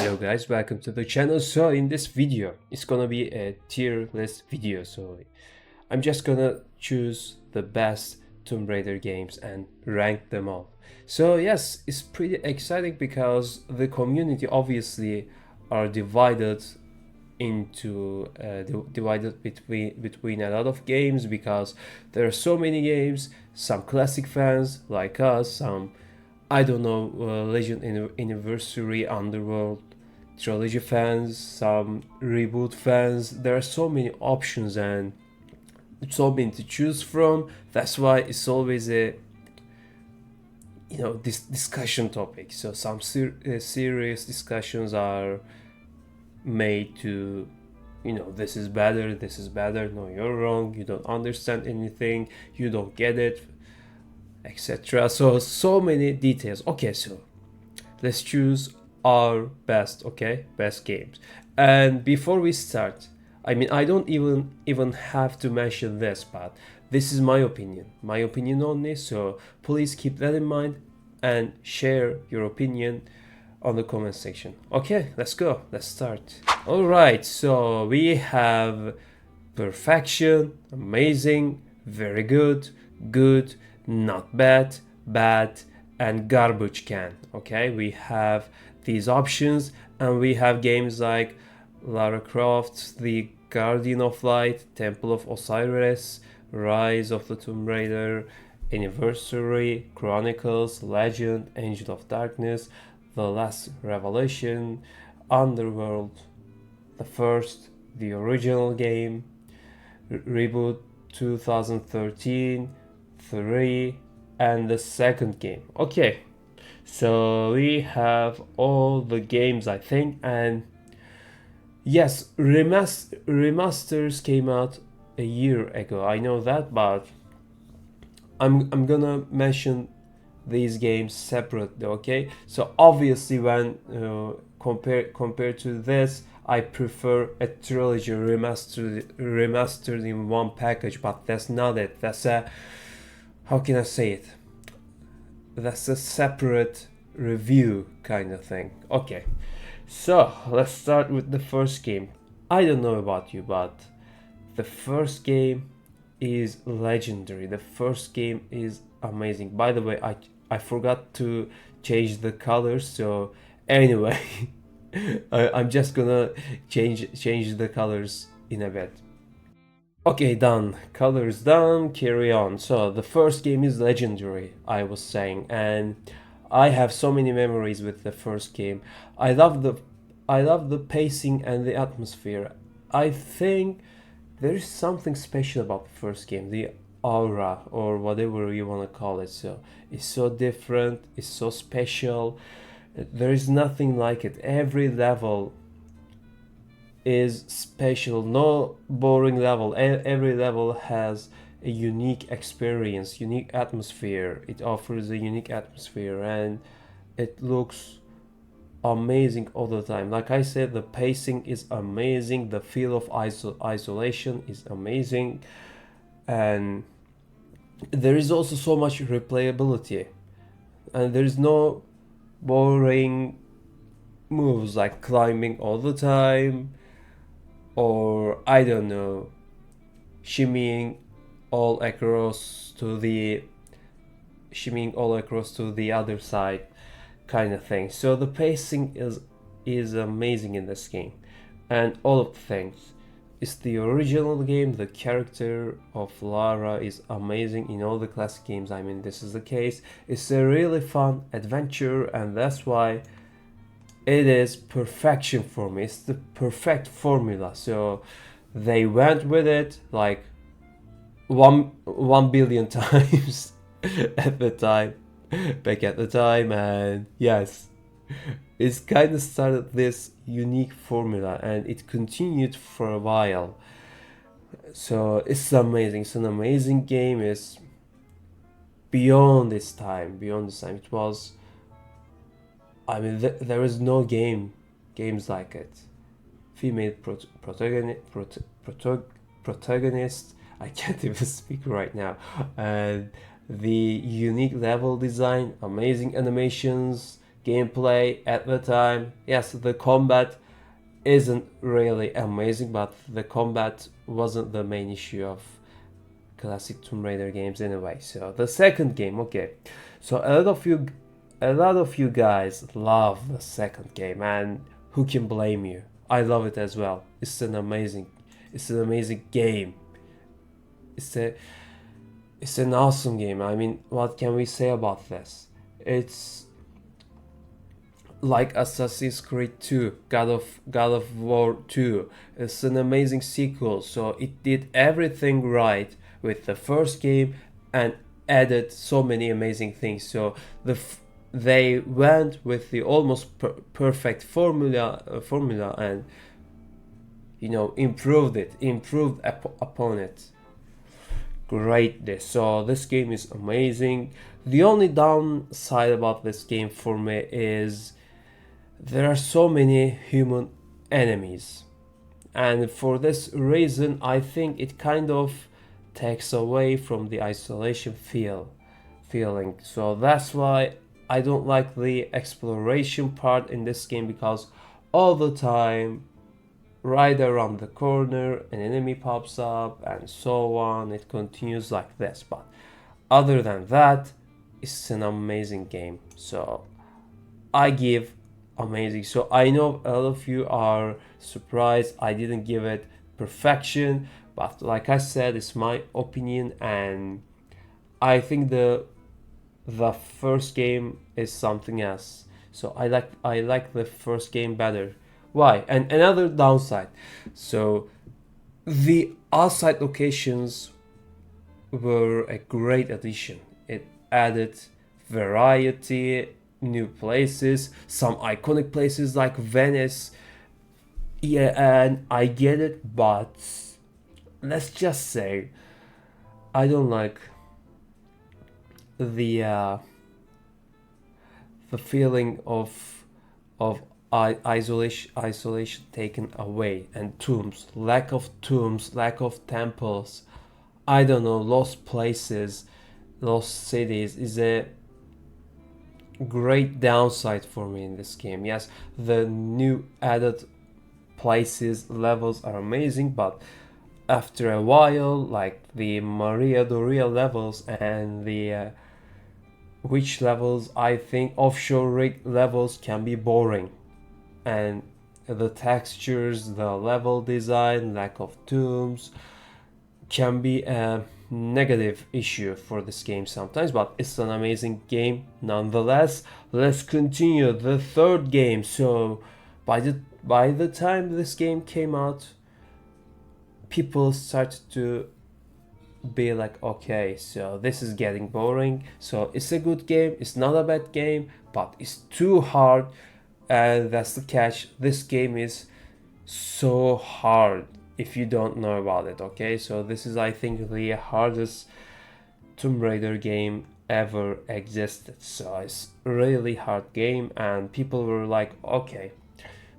Hello guys, welcome to the channel. So in this video, it's gonna be a tier list video. So I'm just gonna choose the best Tomb Raider games and rank them all. So yes, it's pretty exciting because the community obviously are divided into divided between a lot of games because there are so many games. Some classic fans like us, some I don't know, Legend Anniversary, Underworld, Trilogy fans, some reboot fans. There are so many options and so many to choose from. That's why it's always a this discussion topic. So some serious discussions are made to this is better, this is better, no you're wrong, you don't understand anything, you don't get it, etc. So many details. Okay, so let's choose our best games. And before we start, I don't even have to mention this, but this is my opinion only, so please keep that in mind and share your opinion on the comment section. Okay, let's go, let's start. All right, so we have perfection, amazing, very good, good, not bad, bad, and garbage can. Okay, we have these options, and we have games like Lara Croft, The Guardian of Light, Temple of Osiris, Rise of the Tomb Raider, Anniversary, Chronicles, Legend, Angel of Darkness, The Last Revelation, Underworld, the first, the original game, Reboot 2013, 3, and the second game. Okay, so we have all the games, I think, and yes, remasters came out a year ago, I know that, but I'm gonna mention these games separately. Okay, so obviously when compared to this, I prefer a trilogy remastered in one package, but that's not it. That's a, how can I say it? That's a separate review kind of thing. Okay, so let's start with the first game. I don't know about you, but the first game is legendary. The first game is amazing. By the way, I forgot to change the colors, so anyway, I'm just gonna change the colors in a bit. Okay, done. Colors done. Carry on. So the first game is legendary, I was saying, and I have so many memories with the first game. I love the pacing and the atmosphere. I think there is something special about the first game, the aura or whatever you want to call it. So it's so different, it's so special. There is nothing like it. Every level is special, no boring level. Every level has a unique experience, unique atmosphere. It offers a unique atmosphere and it looks amazing all the time. Like I said, the pacing is amazing, the feel of isolation is amazing, and there is also so much replayability, and there is no boring moves like climbing all the time, or I don't know, shimmying all across to the other side kind of thing. So the pacing is amazing in this game, and all of the things. It's the original game. The character of Lara is amazing in all the classic games. I mean, this is the case. It's a really fun adventure, and that's why it is perfection for me. It's the perfect formula. So they went with it like 1 billion times at the time, back at the time, and yes, it's kind of started this unique formula and it continued for a while. So it's amazing. It's an amazing game. It's beyond its time. It was, I mean, there is no games like it. Female protagonist. I can't even speak right now. And the unique level design, amazing animations, gameplay at the time. Yes, the combat isn't really amazing, but the combat wasn't the main issue of classic Tomb Raider games anyway. So the second game, okay. So a lot of you guys love the second game, and who can blame you? I love it as well. It's an amazing game. It's a it's an awesome game. I mean, what can we say about this? It's like Assassin's Creed 2, God of War 2. It's an amazing sequel. So it did everything right with the first game and added so many amazing things. So they went with the almost perfect formula and improved upon it greatly. So this game is amazing. The only downside about this game for me is there are so many human enemies, and for this reason I think it kind of takes away from the isolation feeling. So that's why I don't like the exploration part in this game, because all the time right around the corner an enemy pops up and so on. It continues like this, but other than that, it's an amazing game. So I give amazing. So I know a lot of you are surprised I didn't give it perfection, but like I said, it's my opinion, and I think the first game is something else. So I like the first game better. Why? And another downside. So the outside locations were a great addition. It added variety, new places, some iconic places like Venice. Yeah, and I get it, but let's just say I don't like the uh, the feeling of isolation taken away, and tombs, lack of temples. I don't know, lost places, lost cities is a great downside for me in this game. Yes, the new added places, levels are amazing, but after a while, like the Maria Doria levels and the witch levels, I think offshore rig levels can be boring, and the textures, the level design, lack of tombs can be a negative issue for this game sometimes, but it's an amazing game nonetheless. Let's continue the third game. So by the time this game came out, people started to be like, okay, so this is getting boring. So it's a good game, it's not a bad game, but it's too hard, and that's the catch. This game is so hard if you don't know about it. Okay, so this is, I think, the hardest Tomb Raider game ever existed. So it's a really hard game, and people were like, okay,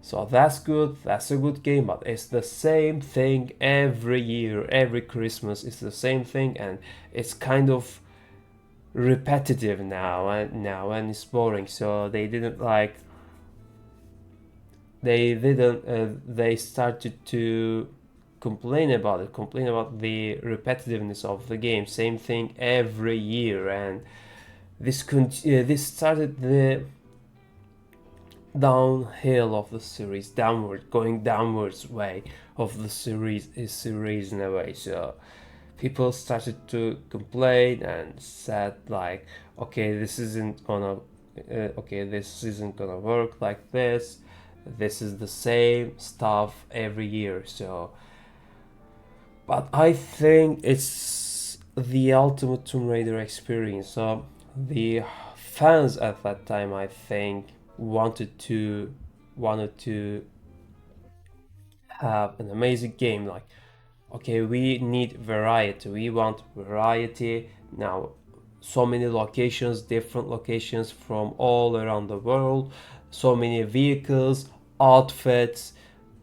so that's good, that's a good game, but it's the same thing every year, every Christmas. It's the same thing, and it's kind of repetitive now and it's boring. So they started to complain about the repetitiveness of the game, same thing every year, and this started the downhill of the series, going downwards way of the series in a way. So people started to complain and said like, okay, this isn't gonna work like this. This is the same stuff every year. So, but I think it's the ultimate Tomb Raider experience. So the fans at that time, I think, wanted to have an amazing game. Like, okay, we need variety. We want variety now. So many locations, different locations from all around the world. So many vehicles, outfits,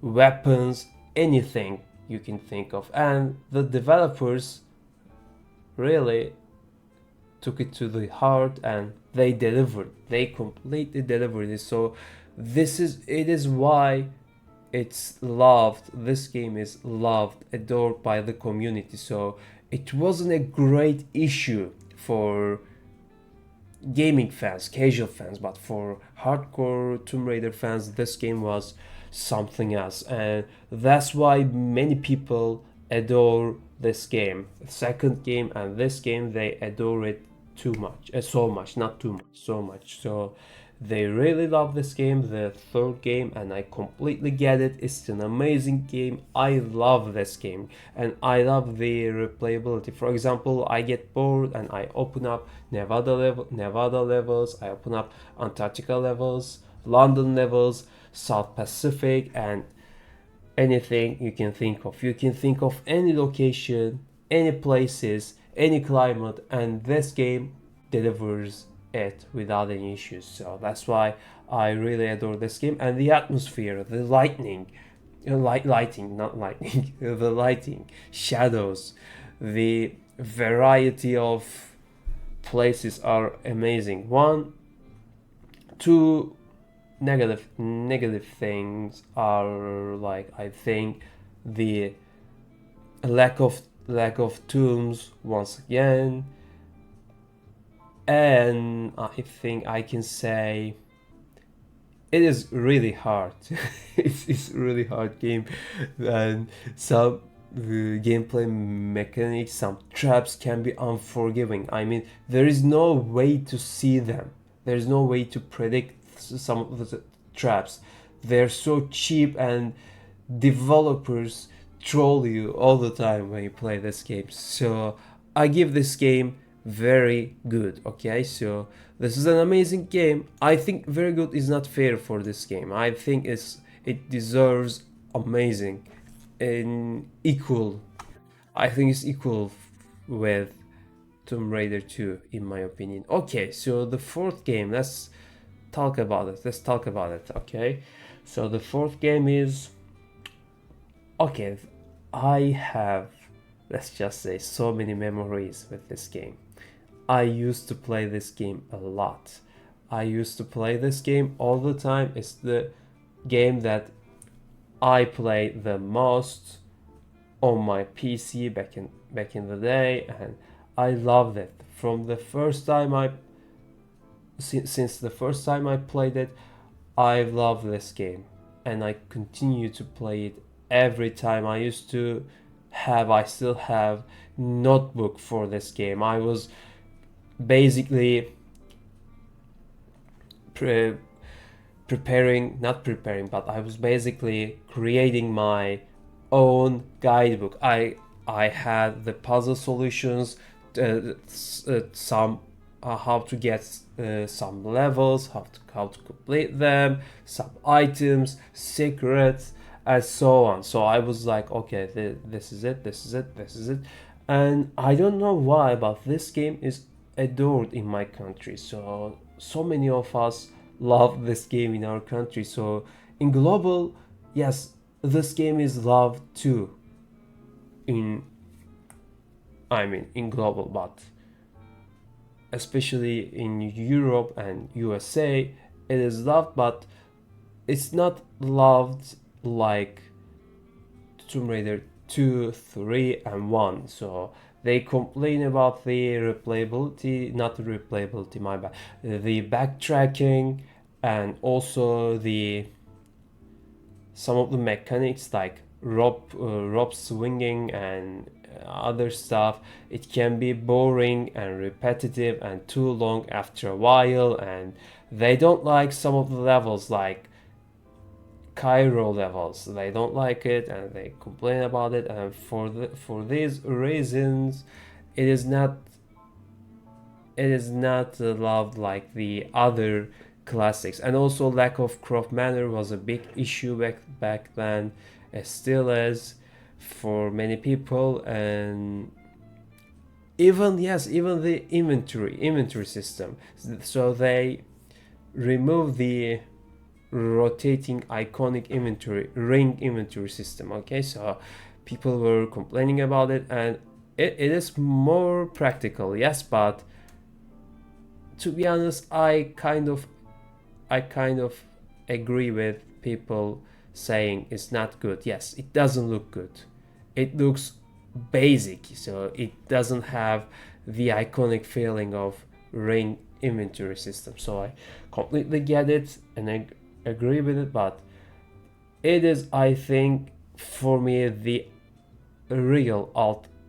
weapons, anything you can think of. And the developers really took it to the heart, and they delivered, they completely delivered it. So it is why it's loved. This game is loved, adored by the community. So it wasn't a great issue for gaming fans, casual fans, but for hardcore Tomb Raider fans, this game was something else, and that's why many people adore this game. The second game and this game, they adore it too much, so much, not too much, so much. So they really love this game, the third game, and I completely get it. It's an amazing game. I love this game, and I love the replayability. For example, I get bored and I open up Nevada levels, I open up Antarctica levels, London levels, South Pacific, and anything you can think of. You can think of any location, any places, any climate, and this game delivers it without any issues. So that's why I really adore this game. And the atmosphere, the lighting, not lightning, the lighting, shadows, the variety of places are amazing. Two negative things are, like, I think the lack of tombs once again, and I think I can say it is really hard. It's really hard game, and some gameplay mechanics, some traps can be unforgiving. I mean, there is no way to see them. There's no way to predict some of the traps. They're so cheap, and developers troll you all the time when you play this game. So I give this game very good. Okay, so this is an amazing game. I think very good is not fair for this game. I think it deserves amazing and equal. I think it's equal with Tomb Raider 2 in my opinion. Okay, so the fourth game, let's talk about it. Okay, so the fourth game is, okay, I have, let's just say, so many memories with this game. I used to play this game a lot. I used to play this game all the time. It's the game that I played the most on my PC back in the day, and I loved it from the first time since the first time I played it. I love this game, and I continue to play it every time. I still have notebook for this game. I was basically not preparing, but I was basically creating my own guidebook. I had the puzzle solutions, some how to get some levels, how to complete them, some items, secrets, and so on. So I was like, okay, this is it, and I don't know why, but this game is adored in my country. So many of us love this game in our country. So in global, yes, this game is loved too. In global, but especially in Europe and USA, it is loved, but it's not loved like Tomb Raider 2, 3, and 1. So they complain about the replayability, not the replayability, my bad, the backtracking, and also some of the mechanics like rope swinging and other stuff. It can be boring and repetitive and too long after a while, and they don't like some of the levels, like Cairo levels. They don't like it and they complain about it, and for these reasons it is not loved like the other classics. And also lack of craft manner was a big issue back then. It still is for many people. And even the inventory system, so they removed the rotating iconic ring inventory system. Okay, so people were complaining about it, and it is more practical, yes, but to be honest, I kind of agree with people saying it's not good. Yes, it doesn't look good. It looks basic, so it doesn't have the iconic feeling of Rain inventory system. So I completely get it and I agree with it, but it is, I think, for me the real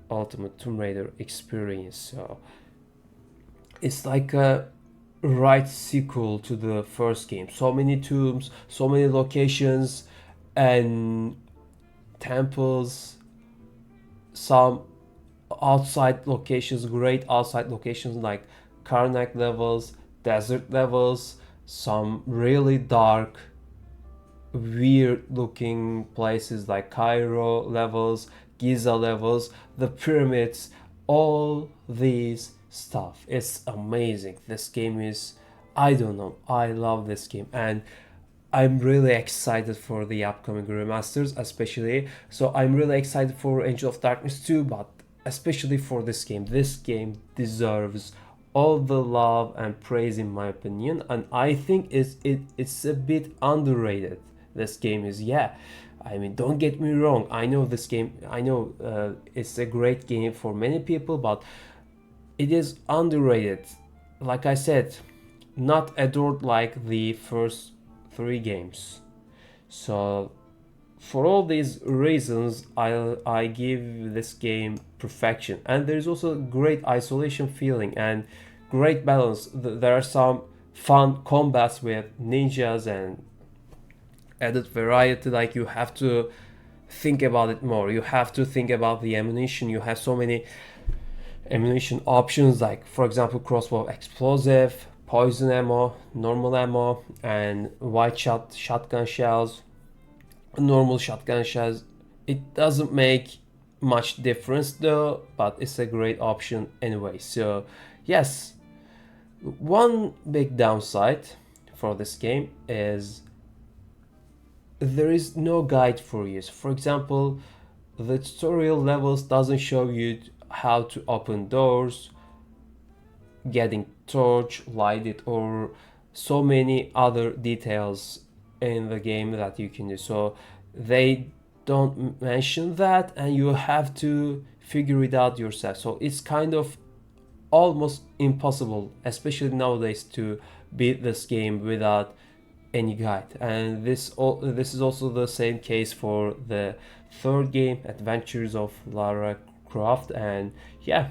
ultimate Tomb Raider experience. So it's like a right sequel to the first game. So many tombs, so many locations, and temples, some outside locations, great outside locations like Karnak levels, desert levels, some really dark, weird looking places like Cairo levels, Giza levels, the pyramids, all these stuff. It's amazing. This game is, I don't know, I love this game, and I'm really excited for the upcoming remasters, especially. So I'm really excited for Angel of Darkness 2, but especially for this game. This game deserves all the love and praise, in my opinion, and I think it's a bit underrated. This game is, yeah. I mean, don't get me wrong. I know this game. I know it's a great game for many people, but it is underrated. Like I said, not adored like the first three games. So for all these reasons, I give this game perfection. And there's also great isolation feeling and great balance. There are some fun combats with ninjas and added variety. Like, you have to think about it more. You have to think about the ammunition. You have so many ammunition options, like for example crossbow explosive, poison ammo, normal ammo, and shotgun shells, normal shotgun shells. It doesn't make much difference though, but it's a great option anyway. So yes, one big downside for this game is there is no guide for you. So for example, the tutorial levels doesn't show you how to open doors, getting torch, light it, or so many other details in the game that you can do. So they don't mention that, and you have to figure it out yourself. So it's kind of almost impossible, especially nowadays, to beat this game without any guide. And this is also the same case for the third game, Adventures of Lara Croft. And yeah,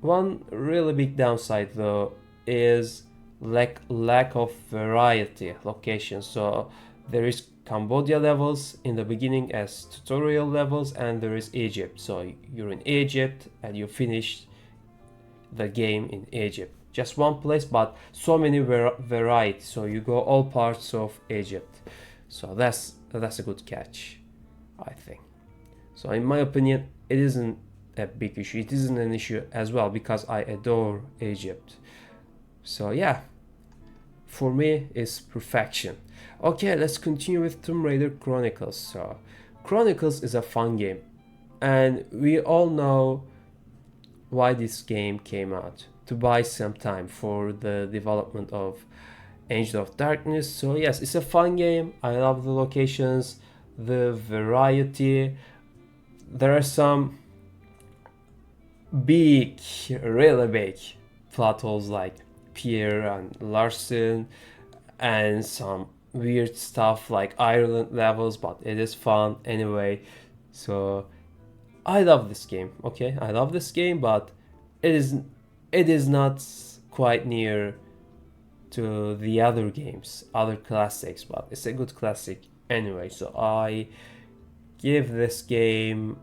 one really big downside though is lack of variety locations. So there is Cambodia levels in the beginning as tutorial levels, and there is Egypt. So you're in Egypt and you finish the game in Egypt. Just one place, but so many variety. So you go all parts of Egypt. So that's a good catch, I think. So in my opinion, it isn't a big issue. It isn't an issue as well because I adore Egypt. So yeah, for me, it's perfection. Okay, let's continue with Tomb Raider Chronicles. So Chronicles is a fun game, and we all know why this game came out, to buy some time for the development of Angel of Darkness. So yes, it's a fun game. I love the locations, the variety. There are some big, really big plot holes like Pierre and Larson, and some weird stuff like Ireland levels, but it is fun anyway. So I love this game. Okay, I love this game, but it is not quite near to the other games, other classics, but it's a good classic anyway. So I give this game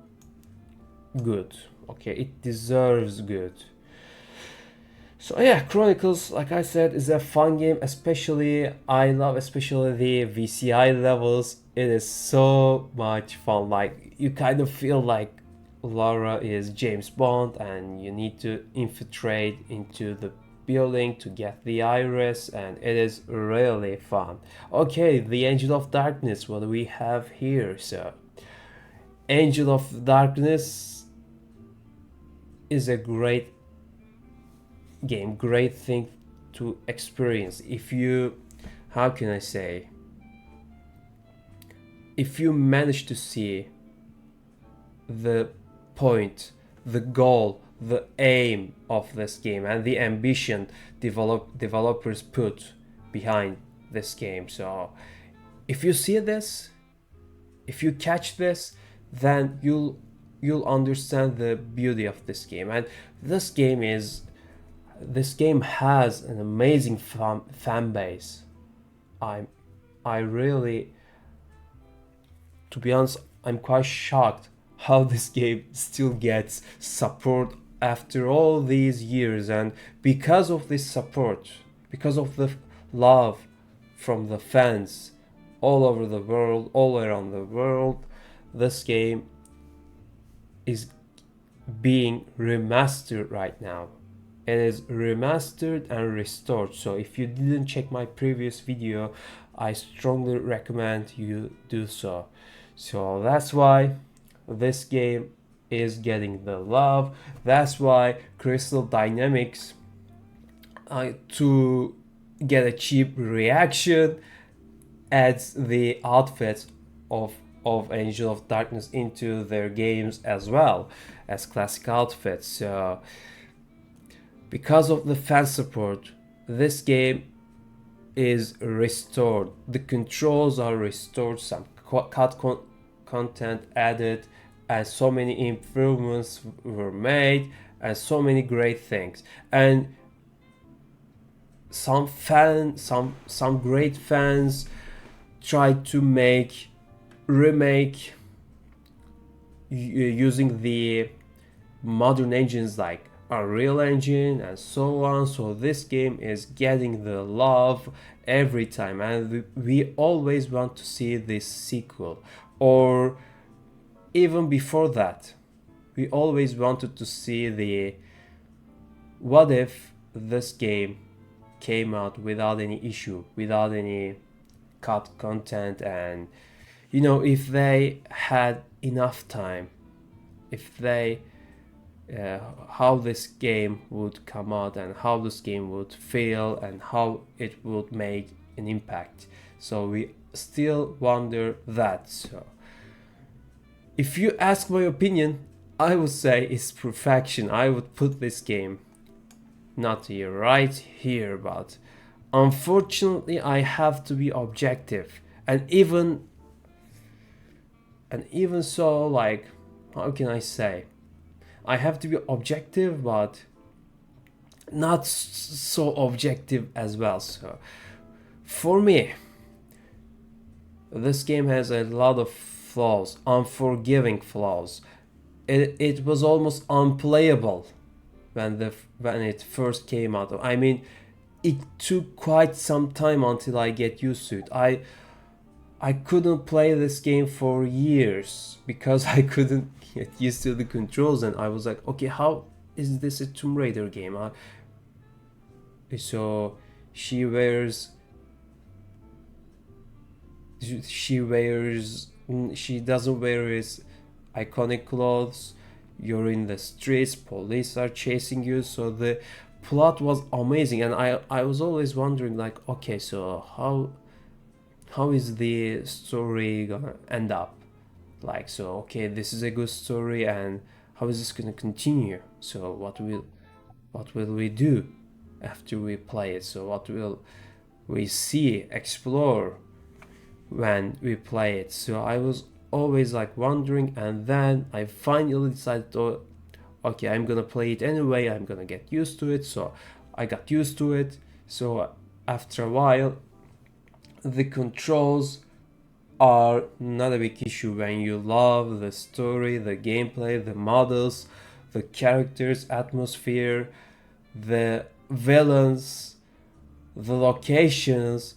good. Okay, it deserves good. So yeah, Chronicles, like I said, is a fun game. I love especially the VCI levels. It is so much fun. Like, you kind of feel like Lara is James Bond, and you need to infiltrate into the building to get the iris, and it is really fun. Okay, the Angel of Darkness, what do we have here? So Angel of Darkness is a great game, great thing to experience. If you, how can I say, if you manage to see the point, the goal, the aim of this game, and the ambition developers put behind this game. So if you see this, if you catch this, then you'll understand the beauty of this game. And this game has an amazing fan base. I really, to be honest, I'm quite shocked how this game still gets support after all these years. And because of this support, because of the love from the fans all over the world, all around the world, this game is being remastered right now. It is remastered and restored. So if you didn't check my previous video, I strongly recommend you do so. So that's why this game is getting the love. That's why Crystal Dynamics, to get a cheap reaction, adds the outfits of Angel of Darkness into their games as well as classic outfits. So because of the fan support, this game is restored. The controls are restored, some content added, and so many improvements were made, and so many great things. And some great fans tried to remake using the modern engines like Unreal Engine and so on. So this game is getting the love every time, and we always want to see this sequel, or even before that we always wanted to see the what if this game came out without any issue, without any cut content, and if they had enough time, if they how this game would come out and how this game would feel and how it would make an impact. So we still wonder that. So if you ask my opinion, I would say it's perfection. I would put this game not here, right here, but unfortunately I have to be objective, and even so, like, how can I say, I have to be objective but not so objective as well. So for me, this game has a lot of flaws, unforgiving flaws. It was almost unplayable when it first came out. I mean, it took quite some time until I get used to it. I couldn't play this game for years because I couldn't get used to the controls, and I was like, okay, how is this a Tomb Raider game? So she doesn't wear his iconic clothes. You're in the streets, police are chasing you. So the plot was amazing, and I was always wondering, like, okay, so how is the story gonna end up? Like, so okay, this is a good story, and how is this gonna continue? So what will we do after we play it? So what will we see, explore when we play it? So I was always like wondering, and then I finally decided, oh, okay, I'm gonna play it anyway, I'm gonna get used to it. So I got used to it. So after a while, the controls are not a big issue when you love the story, the gameplay, the models, the characters, atmosphere, the villains, the locations.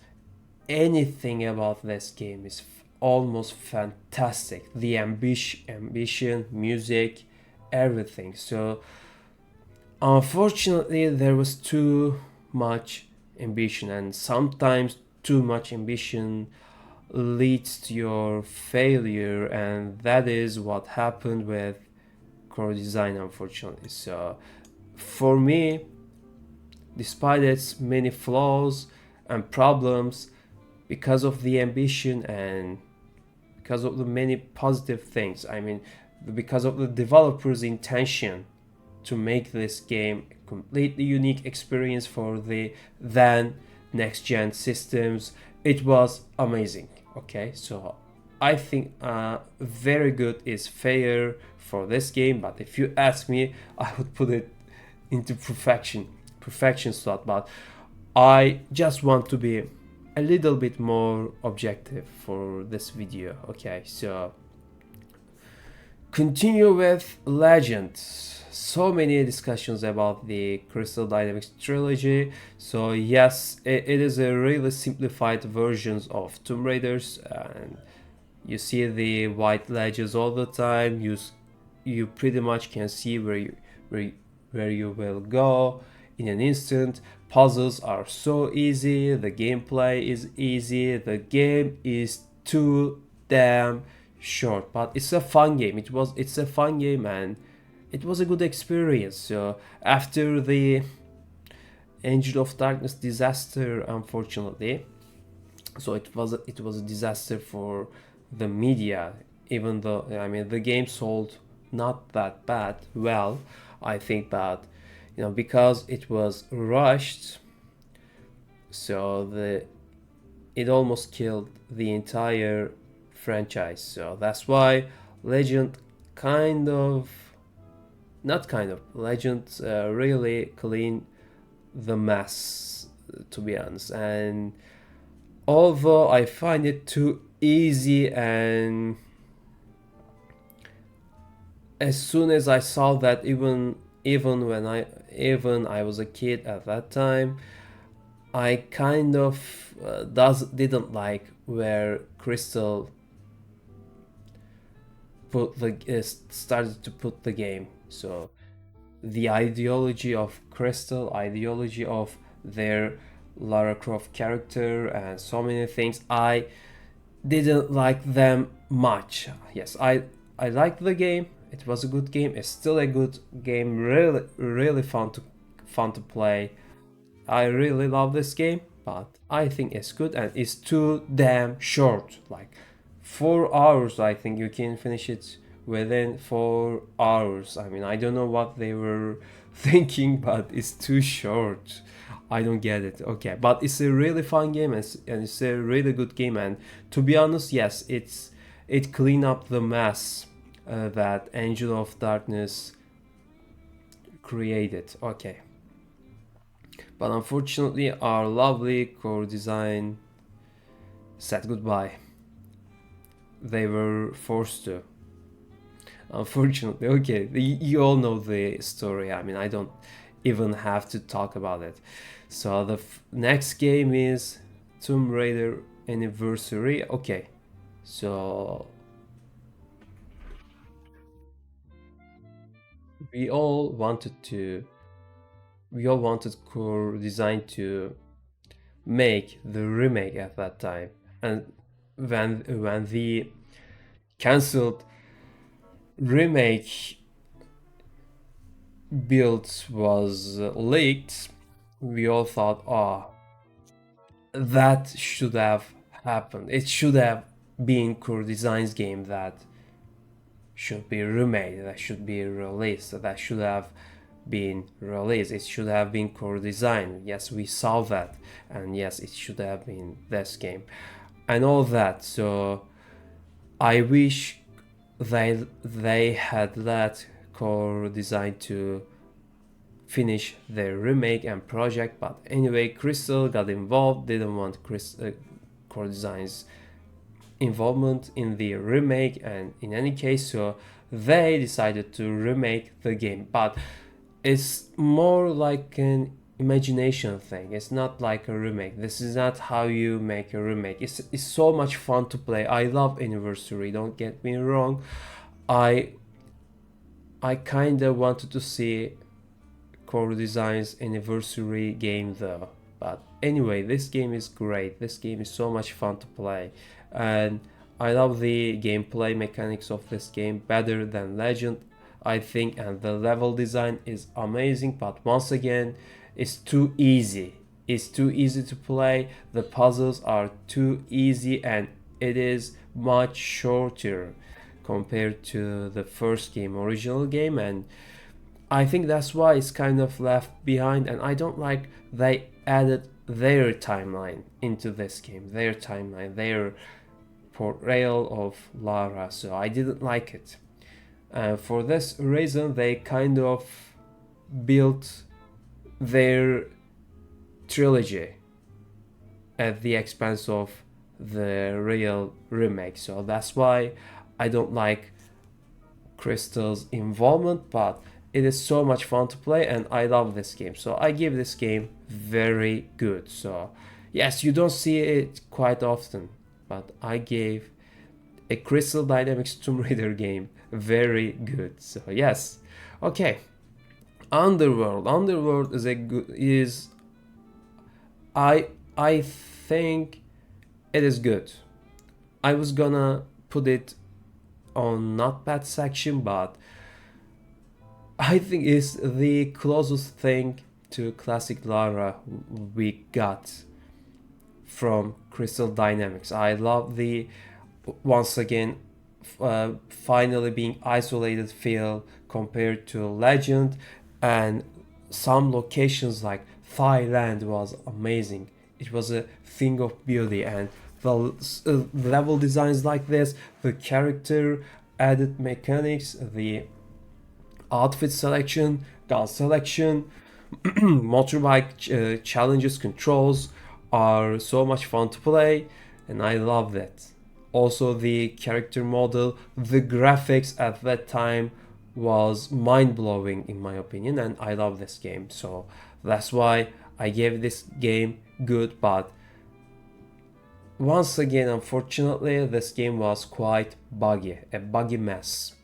Anything about this game is almost fantastic. The ambition, music, everything. So unfortunately there was too much ambition, and sometimes too much ambition leads to your failure, and that is what happened with core design, unfortunately. So for me, despite its many flaws and problems, because of the ambition and because of the many positive things. I mean, because of the developers' intention to make this game a completely unique experience for the then next gen systems, it was amazing. Okay, so I think very good is fair for this game, but if you ask me, I would put it into perfection slot. But I just want to be a little bit more objective for this video. Okay, so continue with Legends. So many discussions about the Crystal Dynamics trilogy. So yes, it is a really simplified versions of Tomb Raiders, and you see the white ledges all the time. You pretty much can see where you will go in an instant. Puzzles are so easy, the gameplay is easy, the game is too damn short, but it's a fun game. It's a fun game, and it was a good experience. So after the Angel of Darkness disaster, unfortunately, so it was a disaster for the media. Even though, I mean, the game sold not that bad well, I think that, because it was rushed, so it almost killed the entire franchise. So that's why Legend kind of not kind of Legend really clean the mess, to be honest. And although I find it too easy, and as soon as I saw that, even I was a kid at that time, I kind of didn't like where Crystal started to put the game. So the ideology of Crystal, ideology of their Lara Croft character, and so many things, I didn't like them much. Yes, I liked the game. It was a good game. It's still a good game. Really fun to play. I really love this game, but I think it's good, and it's too damn short. Like 4 hours, I think you can finish it within 4 hours. I mean, I don't know what they were thinking, but it's too short. I don't get it. Okay, but it's a really fun game, and it's a really good game. And to be honest, yes, it cleaned up the mess that Angel of Darkness created. Okay, but unfortunately, our lovely core design said goodbye. They were forced to. Unfortunately, okay, you all know the story. I mean, I don't even have to talk about it. So the next game is Tomb Raider Anniversary. Okay, so we all wanted core design to make the remake at that time, and when the cancelled remake build was leaked, we all thought, oh, that should have happened. It should have been Core Design's game that should be remade, that should be released, that should have been released. It should have been Core Design. Yes, we saw that, and yes, it should have been this game, and all that. So I wish they had let Core Design to finish their remake and project, but anyway, Crystal got involved, didn't want Core Design's involvement in the remake, and in any case, so they decided to remake the game. But it's more like an imagination thing. It's not like a remake. This is not how you make a remake. It's so much fun to play. I love Anniversary, don't get me wrong. I kind of wanted to see Core Design's Anniversary game though. But anyway, this game is great. This game is so much fun to play, and I love the gameplay mechanics of this game, better than Legend, I think, and the level design is amazing. But once again, It's too easy. It's too easy to play. The puzzles are too easy, and it is much shorter compared to the first game, original game, and I think that's why it's kind of left behind. And I don't like they added their timeline into this game, their timeline, their portrayal of Lara. So I didn't like it. For this reason, they kind of built their trilogy at the expense of the real remake. So that's why I don't like Crystal's involvement, but it is so much fun to play and I love this game. So I give this game very good. So yes, you don't see it quite often, but I gave a Crystal Dynamics Tomb Raider game very good. So yes. Okay. Underworld. Underworld is a good is I think it is good. I was gonna put it on not bad section, but I think it's the closest thing to classic Lara we got from Crystal Dynamics. I love the once again finally being isolated feel compared to Legend, and some locations like Thailand was amazing. It was a thing of beauty, and the level designs like this, the character added mechanics, the outfit selection, gun selection, motorbike challenges, controls are so much fun to play, and I love that. Also, the character model, the graphics at that time was mind blowing in my opinion, and I love this game. So that's why I gave this game good, but once again, unfortunately, this game was quite buggy, a buggy mess.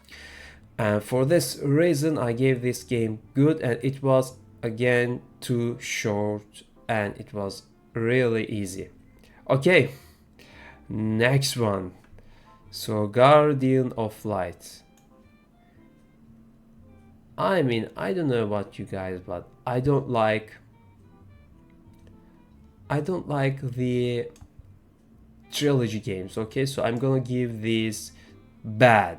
And for this reason, I gave this game good, and it was again too short and it was really easy. Okay, next one. So, Guardian of Light. I mean, I don't know about you guys, but I don't like the trilogy games. Okay, so I'm gonna give these bad.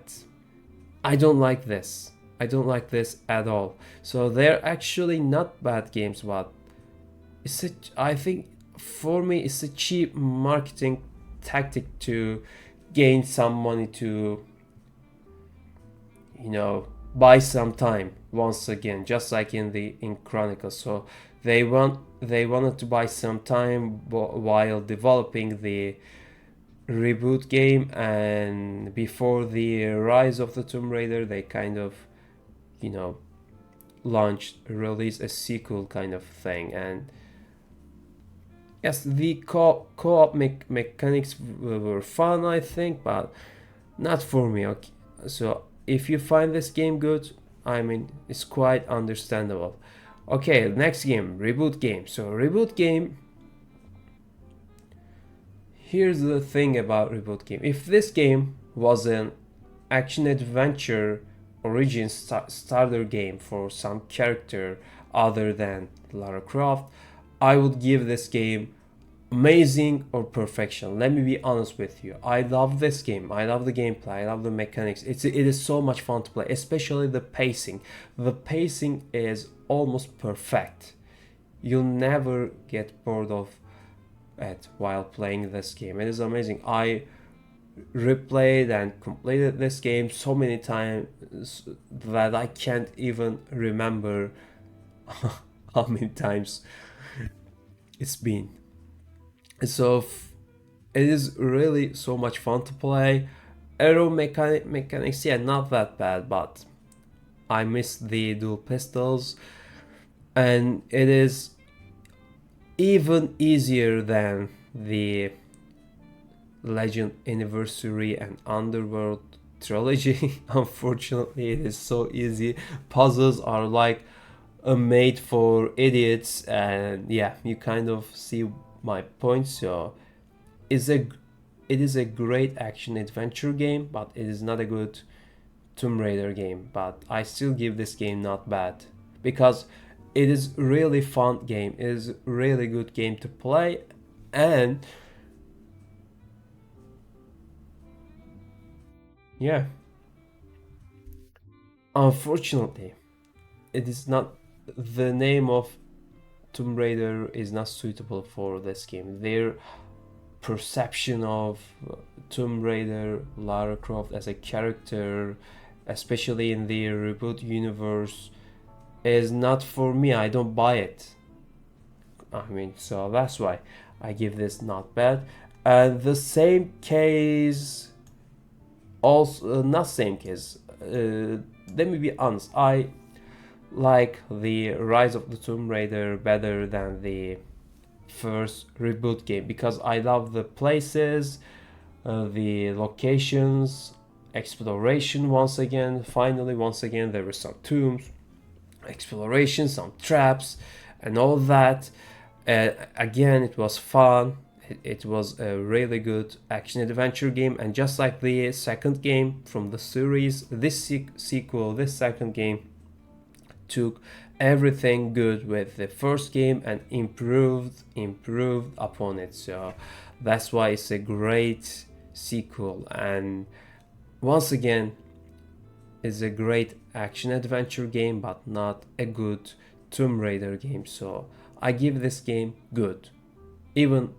I don't like this. I don't like this at all. So they're actually not bad games, but I think for me it's a cheap marketing tactic to gain some money to, buy some time once again, just like in Chronicles. So they wanted to buy some time while developing the reboot game, and before the Rise of the Tomb Raider they kind of released a sequel kind of thing. And yes, the co-op mechanics were fun, I think, but not for me. Okay, so if you find this game good, I mean, it's quite understandable. Okay, next game, reboot game. So reboot game, here's the thing about reboot game. If this game was an action adventure origin starter game for some character other than Lara Croft, I would give this game amazing or perfection. Let me be honest with you. I love this game. I love the gameplay. I love the mechanics. It is so much fun to play, especially the pacing. The pacing is almost perfect. You'll never get bored of it while playing this game. It is amazing. I replayed and completed this game so many times that I can't even remember how many times it's been. So it is really so much fun to play. Arrow mechanics, yeah, not that bad, but I miss the dual pistols, and it is even easier than the Legend Anniversary and Underworld trilogy. Unfortunately, it is so easy. Puzzles are like made for idiots, and yeah, you kind of see my point. So it is a great action adventure game, but it is not a good Tomb Raider game. But I still give this game not bad, because it is really fun game. It is really good game to play, and yeah, unfortunately, it is not the name of Tomb Raider is not suitable for this game. Their perception of Tomb Raider, Lara Croft as a character, especially in the reboot universe, is not for me. I don't buy it. I mean, so that's why I give this not bad. And the same case, also not same case. Let me be honest. I like the Rise of the Tomb Raider better than the first reboot game because I love the places, the locations, exploration once again. Finally, once again, there were some tombs, exploration, some traps, and all that. Again, it was fun. It was a really good action adventure game, and just like the second game from the series, this sequel, this second game, took everything good with the first game and improved upon it. So that's why it's a great sequel, and once again, it's a great action adventure game, but not a good Tomb Raider game. So I give this game good. Even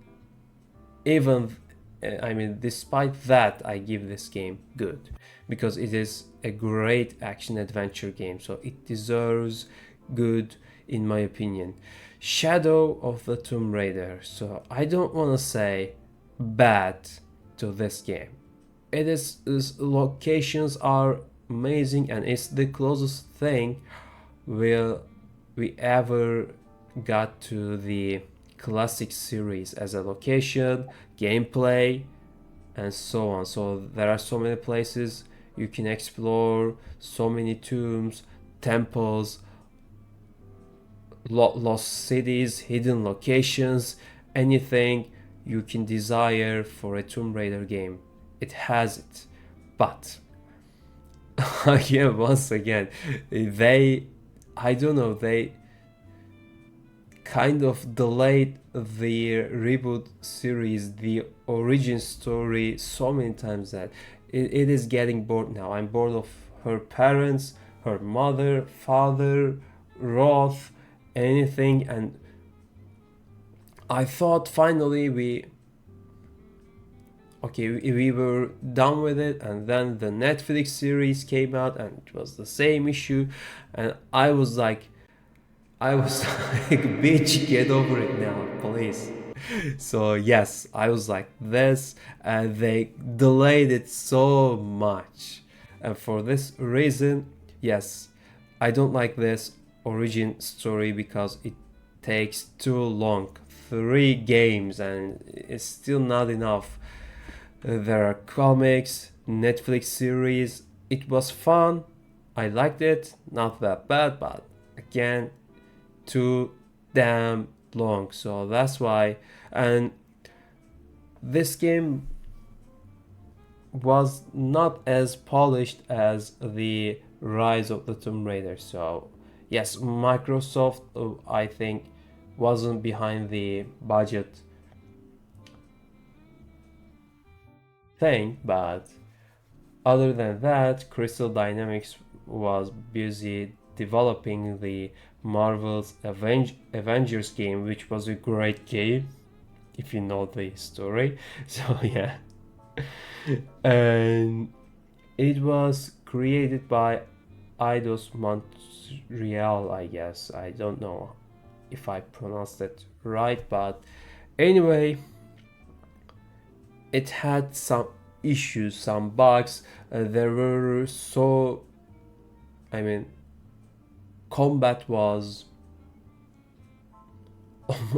even I mean, despite that, I give this game good because it is a great action adventure game. So it deserves good, in my opinion. Shadow of the Tomb Raider. So I don't want to say bad to this game. Its locations are amazing, and it's the closest thing we ever got to the classic series as a location, gameplay, and so on. So there are so many places you can explore, so many tombs, temples, lost cities, hidden locations, anything you can desire for a Tomb Raider game. It has it. But yeah, once again, I don't know, they kind of delayed the reboot series, the origin story, so many times that it is getting bored now. I'm bored of her parents, her mother, father, Roth, anything, and I thought finally we were done with it, and then the Netflix series came out and it was the same issue, and I was like, bitch, get over it now, please. So yes, I was like this, and they delayed it so much, and for this reason, yes, I don't like this origin story because it takes too long. 3 games, and it's still not enough. There are comics, Netflix series. It was fun. I liked it. Not that bad, but again, too damn long. So that's why. And this game was not as polished as the Rise of the Tomb Raider. So yes, Microsoft, I think, wasn't behind the budget thing, but other than that, Crystal Dynamics was busy developing the Marvel's Avengers game, which was a great game if you know the story. So yeah, and it was created by Eidos Montreal, I guess. I don't know if I pronounced it right, but anyway, it had some issues, some bugs. There were so, I mean, combat was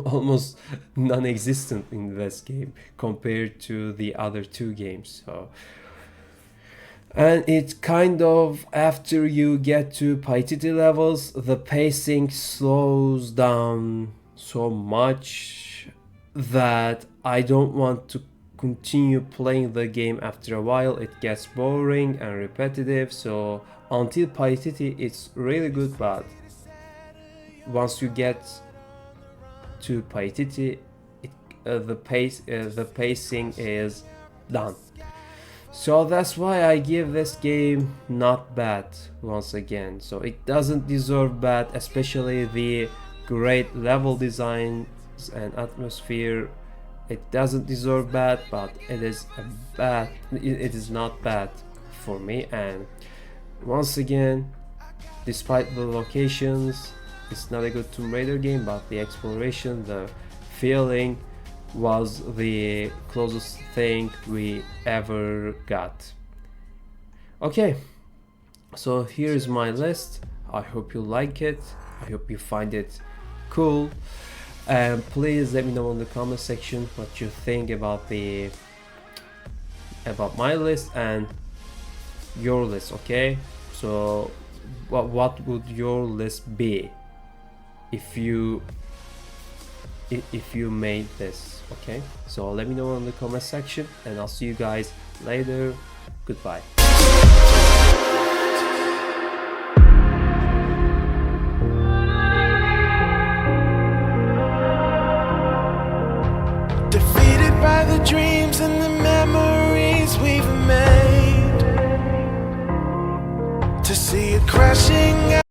almost non-existent in this game compared to the other 2 games. So, and it kind of, after you get to piety levels, the pacing slows down so much that I don't want to continue playing the game. After a while it gets boring and repetitive. So until piety it's really good, but once you get to Paititi, the pacing is done. So that's why I give this game not bad once again. So it doesn't deserve bad, especially the great level designs and atmosphere. It doesn't deserve bad, but it is it is not bad for me. And once again, despite the locations, it's not a good Tomb Raider game, but the exploration, the feeling was the closest thing we ever got. Okay, so here's my list. I hope you like it. I hope you find it cool. And please let me know in the comment section what you think about my list and your list. Okay, so what would your list be if you made this? Okay, so let me know in the comment section, and I'll see you guys later. Goodbye. Defeated by the dreams and the memories we've made, to see it crashing